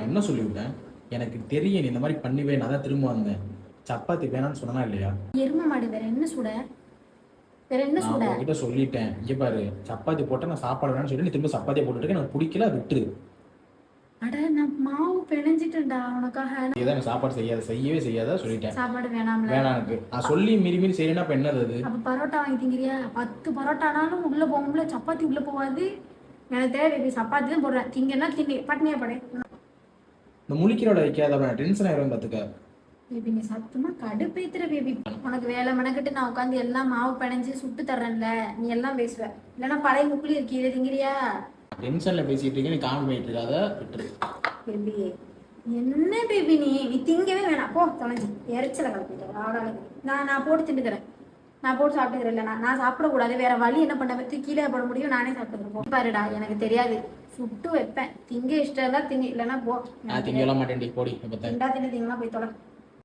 என்ன சொல்லிவிட்டேன்? எனக்கு தெரியும் நீ இந்த மாதிரி பண்ணுவேன், நான் தான் திரும்ப வந்தேன். சப்பாத்தி வேணாம்னு சொன்னா இல்லையா? எரும மாடு வேற என்ன சுட? வேற என்ன நான் சுட? உங்ககிட்ட சொல்லிட்டேன். இங்க பாரு, சப்பாத்தி போட்டா நான் சாப்பாடு வேணாம்னு சொல்லி நீ திரும்ப சப்பாத்தியை போட்டுட்டு எனக்கு பிடிக்கல, விட்டுரு. அட நான் மாவு பிணைஞ்சிட்டேன்டா உனக்காக. இதான் சாப்பாடு செய்யவே செய்யாத சொல்லிட்டேன். சாப்பாடு வேணாம்ல. வேணாம் எனக்கு. நான் சொல்லி மீறி செய்யணும்னா இப்ப என்னது அது? அப்ப பரோட்டா வாங்கி திங்கிறியா? 10 பரோட்டானாலும் உள்ள போகும்ல, சப்பாத்தி உள்ள போகாது. எனக்கு தேவை சப்பாத்தி தான் போடுறேன். திங்கன்னா தின்னி பட்னியா படை. இந்த முழிக்கிறோட வைக்காத டென்ஷன் ஆயிரும் பார்த்துக்க. பேபி நீ சத்துமா கடுப்பேத்துற பேபி. உனக்கு வேலை மெனக்கிட்டு நான் உட்காந்து எல்லாம் மாவு பிணைஞ்சு சுட்டு தர்றேன்ல, நீ எல்லாம் பேசுவ. இல்லைன்னா பழைய முக்குலி இருக்கீங்க திங்கிறியா? டென்ஷன்ல பேசிட்டு இருக்க, நீ காமெடி பண்ணிட்டு இருக்காத, விட்டுரு. பேபி என்ன பேபி நீ திங்கவே வேணாம், போ தொலைஞ்சி. எரிச்சலை கலப்பிட்டு நான் போட்டு திண்டுக்கிறேன். நான் போட்டு சாப்பிட்டுக்கிறேன். இல்லை நான் சாப்பிடக்கூடாது, வேற வழி என்ன பண்ண பற்றி கீழே போட முடியும், நானே சாப்பிட்டுக்கிறேன். பாருடா எனக்கு தெரியாது, சுட்டு வைப்பேன். திங்க இஷ்டம் தான் திங்க, இல்லைன்னா போ. நான் திங்க மாட்டேன். போடி திண்டா தின்னு திங்கலாம் போய் தொலை.